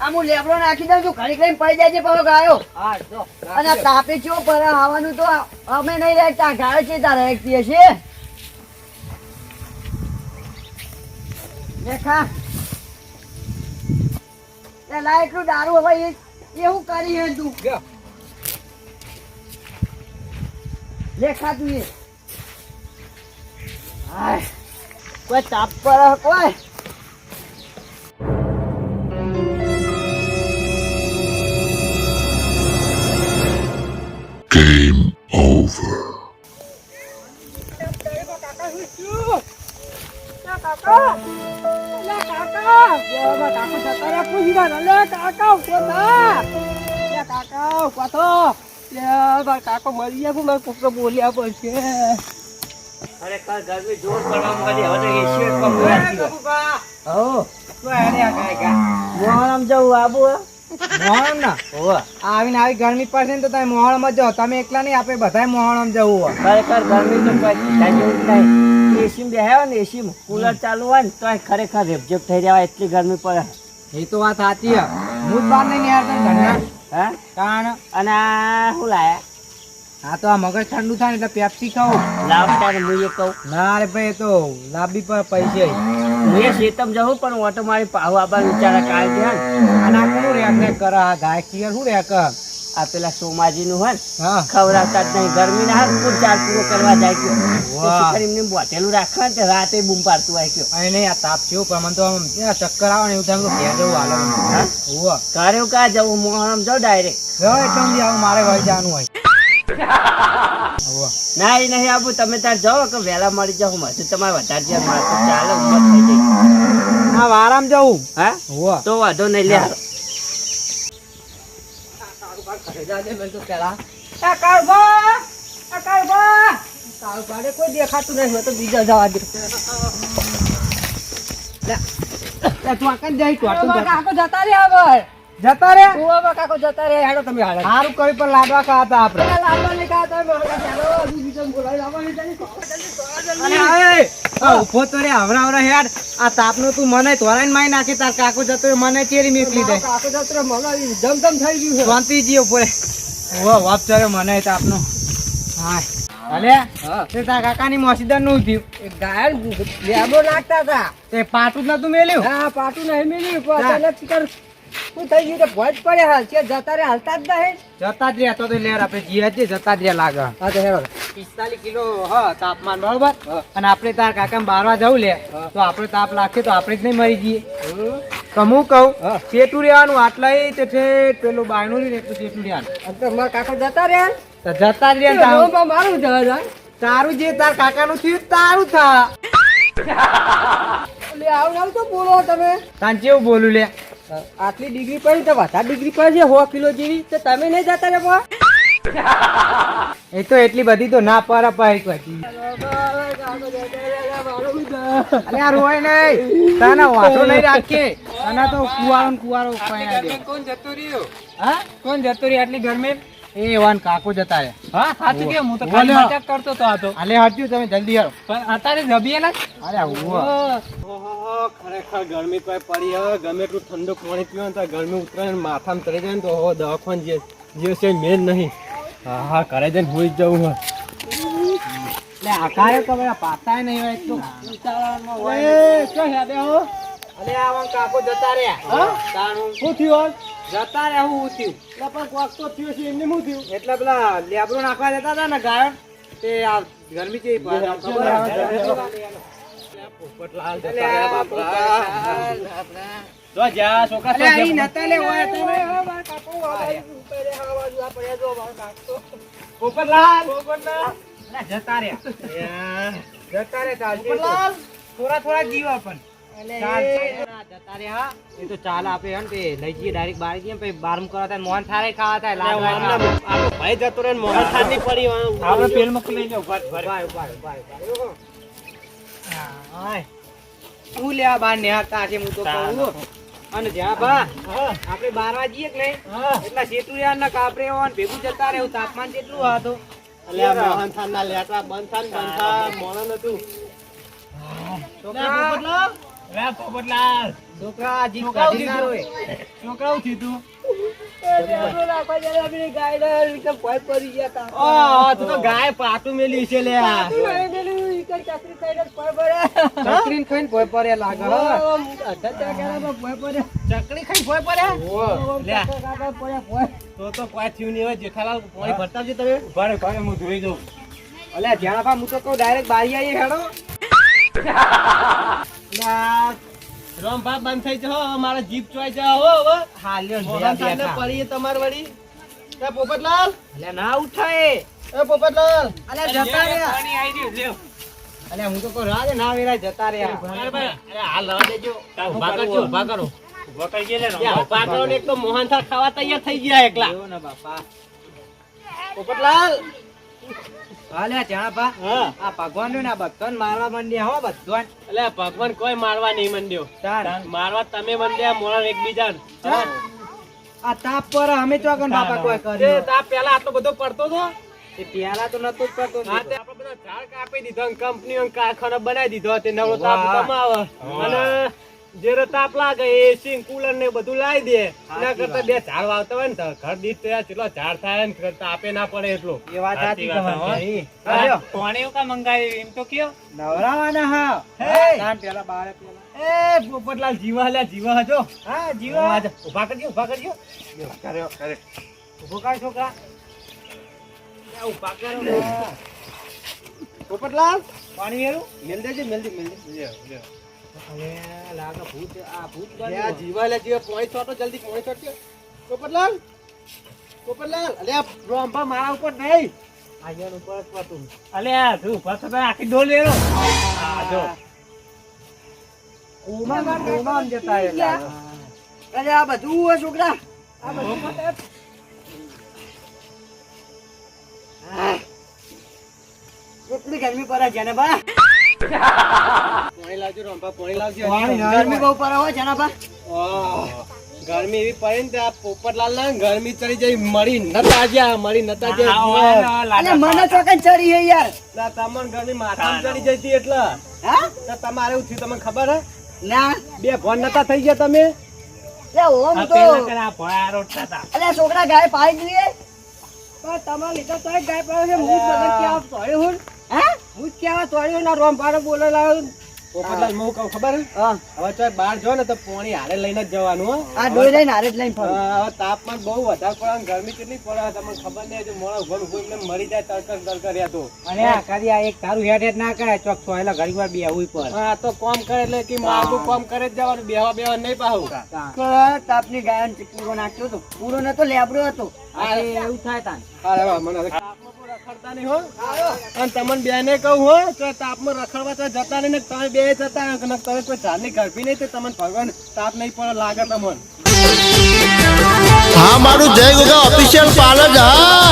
આમુ લેબડો નાખી દઉં છું ઘડી કરીને પડી જાય છે પાછો ગાયો. હા જો અને આ તાપે ચો પર આવવાનું તો અમે નહીં રહેતા ગાયો છે તારે રહેતી હશે. દેખા તે લાય એટલું દારૂ હવે એવું કરી હે તું ગયો લેખા તું એ હાય કોઈ તાપ પર કોઈ Game over. કાકો મરી ગયા મારે કોકરો બોલ્યા પડશે. ખરેખર ગરમી જોર પડવા મળી હવે તો એસી મોહરમ જવું આબુ મોહરમ ના આવીને આવી ગરમી પડશે ને તો તમે મોહરમ જ જાઓ. તમે એકલા નહીં આપણે બધા મોહરમ જવું હોય. ખરેખર ગરમી તો જેવું જ નહીં. એસી બેહ્યા ને એસી કુલર ચાલુ હોય ને તો ખરેખર રેપઝેપ થઈ જવાય એટલી ગરમી પડે. એ તો વાત સાચી હે. હું જ બહાર નહીં નિહાળતો ઘરના હા કારણ અને આ શું લાયા હા તો આ મગજ ઠંડુ થાય ને એટલે પેપ્સી ખાવું. લાવતા ને હું એ કહું ના રે ભાઈ એ તો લાંબી પર પૈસે હું એ શેતમ જવું પણ ઓટો મારી પાહુ આબા વિચારા કાઢ દે ને. અને આ કોનું રેક કરે આ ગાય ક્લિયર શું રેક આ પેલા સોમાજી નું હોય ને હા ખવડાવતા જ નહીં ગરમી ના હાથ પૂર ચાર પૂરો કરવા જાય ગયો વાહ. એમને બોટેલું રાખવા ને તે રાતે બૂમ પાડતું આવી ગયો. અહીં નહીં આ તાપ થયો પણ મને તો આમ ચક્કર આવે ને એવું થાય તો ઘેર જવું હાલે હા? હોવા ઘરે કા જવું મોહરમ જાવ ડાયરેક્ટ એટલે આવું મારે વહી જવાનું હોય હોવા ના એ નહીં આવું તમે તાર જાઓ કે વહેલા મળી જાવ મજુ તમારે વધારે જાય મારે તો ચાલે ઉંમર થઈ જાય. હા વારામ જવું હા હોવા તો વાંધો નહીં લે કોઈ દેખાતું નહીં તો બીજા જવા દે. તું આ કઈ જાય કાકો જતા રે હવે જતા રે કાકો જતા રે હેડો તમે હાડો સારું કરી પણ લાડવા ખાતા આપડે ઉભો તો રે હવરા હેડ આ તાપનું તું મને તોરાઈને મારી નાખી તાર કાકો જતો રે મને ચેરી મેકલી દે કાકો જતો રે મને જમજમ થઈ ગયું શાંતિ જીવ પડે ઓ વાપ ચરે મને તાપનો હા અલે તે તાર કાકાની મોસીદર નું થયું એક ગાયન લેબો નાખતા હતા તે પાટું જ નતું મેલ્યું હા પાટું નહીં મેલ્યું પણ અચાનક શિકાર શું થઈ ગયું કે ભોજ પડે હાલ છે જતા રે હાલતા જ નહીં જતા જ રહ્યા તો લેર આપણે જીએ જ જતા જ રહ્યા લાગે હા તો હેરો 45 કિલો તાપમાન બરોબર અને આપણે તાર કાકા બારવા જવું લે તો આપણે તાપ લાગશે તો આપણે જ નહીં મરી જઈએ તો હું કહું ચેટું રહેવાનું આટલા તે પેલું બાયનું ને એટલું ચેટું રહેવાનું તો મારા કાકો જતા રહ્યા તો જતા જ રહ્યા મારું જવા તારું જે તાર કાકાનું થયું તારું થા એટલે આવું આવું તો બોલો તમે તાન કેવું બોલું લે આટલી ડિગ્રી પડી તો વધારે ડિગ્રી પડી છે 100 કિલો જેવી તો તમે નહીં જતા રે બા એ તો એટલી બધી તો ના પર અપાય કોઈ અરે આ રોય નહીં તાના વાંધો નહીં રાખીએ તાના તો કુવારો પાયા દે કોણ જતો રહ્યો હા કોણ જતો રહ્યો આટલી ગરમી એ વાન કાકો જતા રે હા સાચું કે હું તો ખાલી મજાક કરતો તો આ તો આલે હટ્યું તમે જલ્દી આવો પણ અત્યારે જબીએલા અરે ઓહો ખરેખર ગરમી કોઈ પડી હવે ગમે એટલું ઠંડુ પાણી પીવાનું તો ગરમી ઉતરે માથામાં ચડી જાય ને તો હવે દવાખાન જે છે મેન નહીં હા ઘરે જઈને હોઈ જવું હોય એટલે આકારે તો બધા પાતાય નહીં હોય એટલું ઉતાવળમાં હોય શું યાદ હો અલે આ વાન કાકો જતા રે હા? તારું શું થયું જતા રે હું થયું એટલે પણ કોક તો થયું છે એમને શું થયું એટલે પેલા લેબડો નાખવા જતા હતા ને ગાયો તે આ ગરમી છે પોપટલાલ જતા રહ્યા બાપરા જો જા છોકરા અલે અહીં નતા લે હોય તો પોપટલાલ જતા રે જતા રે ચાલશે થોડા જીવા પણ જતા રે હા એ તો ચાલ આપે હે ને તે લઈ જઈએ ડાયરેક્ટ બાર જઈએ પછી બારમ કરવા થાય મોહન થારે ખાવા થાય આપણો ભાઈ જતો રે મોહન થાળ ની પડી આપણે પેલ મકલી લઈ લે ઉભા હું લેવા બાર નેહાતા છે હું તો કહું અને જ્યાં બા આપણે બારવા જઈએ કે નહીં એટલા સેતું યાર ના કાપરે હોવા ભેગું જતા રહેવું તાપમાન કેટલું હતું અલ્યા મોહન થાળ ના લેટા બંધ થાન મોણો નતું છોકરા લે પોપટલાલ છોકરા જીભ છોકરાઓ કાઢી ના રોય. છોકરાઓ થયું તું તું તો ગાય પાટું મેલી છે લે ચકરીને ખાઈને ભોય પડે લાગે હો. ચકડી ખાઈ ભોય પડ્યા લે તો કોઈ થયું નહીં હોય જેઠાલાલ પાણી ભરતા આવજો તમે ભરે ભરે હું ધોઈ દઉં અલ્યા જ્યાં બા હું તો કહું ડાયરેક્ટ બારી આવીએ હેડો. રોમ બાપ બંધ થઈ જાઓ મારા જીપ ચોઈ જાઓ હો હવે હા લ્યો ને મોહન સાહેબ બેઠા. પડી તમાર વળી એ પોપટલાલ અલ્યા ના ઉઠાય. એ પોપટલાલ અલ્યા જતા રહ્યા. અલ્યા હું તો કહું રાજ ના વેરા જતા રહ્યા. અરે હાલ રવા દેજો ઉભા કરજો ઉભા કરો ઉભા કરો ને એક તો મોહન થાળ ખાવા તૈયાર થઈ ગયા એકલા એવો ને બાપા. પોપટલાલ અલ્યા જ્યાં બા હા આ ભગવાન ને આ બધાને મારવા માંડ્યા હો બધાને. એટલે ભગવાન કોઈ મારવા નહીં મંડ્યો તાર મારવા તમે મંડ્યા મોણા એકબીજાને આ તાપ પર અમે ચોકન બાપા કોઈ તે કર્યું. તાપ પેલા આટલો બધો પડતો હતો એ પેલા તો નતો જ કરતો. હા તે આપણે બધા ઝાડ કાપી દીધો કંપની કારખાનો બનાવી દીધો તે નવો તાપ વાહ. કમાવે અને જ્યારે તાપ લાગે એસી કુલર ને બધું લાવી દે એના કરતા બે ઝાડ વાવતા હોય ને તો ઘર દીઠ તો યાર કેટલો ઝાડ થાય ને તાપે ના પડે એટલો એ વાત સાચી સાચી વાત, તમારી. હા. હાલ્યો. પાણી કા મંગાવી એમ તો કયો નવરાવાના હા. હે. તાન પેલા બારે પેલા. એ પોપટલાલ જીવા લ્યા જીવા હજો હા જીવા. ઉભા કરજો ઉભો કર છોકરા. ઉભા કરો પોપટલાલ પાણી હેરું. મેલ દેજે લ્યો અરે લાગે ભૂત આ ભૂત લ્યા બન્યું. જીવા લ્યા જીવા પોણી છોટો જલ્દી પોણી છોટજો પોપટલાલ અલ્યા રોંભા મારા ઉપર નહીં આયન ઉપર જ પતું. અલ્યા તું ઉભા થતા આખી ડોલ લેરો હા જો ઉમાન જતા રહ્યા. અરે આ બધું હોય છોકરા. આ બધું પતે. કેટલી ગરમી પડે છે ને બા. પોણી લાવજો રોંભા પોણી લાવજો ગરમી બહુ પડે હોય છે ને બા. આહ, ગરમી એવી પડી ને તે આ પોપટલાલ ના ગરમી ચડી જઈ મળી નતા જ્યા અને મને ચોકન ચડી છે યાર. તમને ગરમી માથામાં ચડી જઈ હતી એટલે હા તો તમારે એવું થયું તમને ખબર હે ના બે ભોન નતા થઈ ગયા તમે લે ઓમ તો અરે છોકરા ગાય પાડી દીધી. પણ તમારા લીધે તોય ગાય પાડે છે. હું જ બધા ક્યાં તોડ્યું હું. હા હું જ ક્યાં તોડ્યું ના રોમ પાડો બોલે લાવ્યો. પોપટલાલ હું કહું ખબર હે હા હવે ચાલ બહાર જો ને તો પોણી હારે લઈને જ જવાનું હો આ ડોઈ લઈને હારે જ લઈને ફરું. હવે તાપમાન બહુ વધારે પડે અને ગરમી કેટલી પડે તમને ખબર નહીં હજુ મોડા ઉભર ઉભર એમને મરી જાય તરકર તો અરે આ કરી આ એક તારું હેડ હેડ ના કરે ચોક સોયલા ઘડી વાર બેહવું પર. હા તો કોમ કરે એટલે કે મારું કોમ કરે જ જવાનું બેવા નહીં પાહું તાપની ગાયન પૂરો નાખ્યો હતો. પૂરો નતો લેબડો હતો. આ એવું થાય તાન. અરે વાહ, મને હવે તાપમાં બહુ રખડતા નહીં હો અને તમને બેને કહું હો તો તાપમાં રખડવા તો જતા નહીં ને તમે બે જતા રહો કે તમે કોઈ ઝાડની ગરમી નહીં તો તમને ભગવાન તાપ નહીં પડે લાગે તમને હા મારું જય ગોગા ઓફિશિયલ પાર્લર હા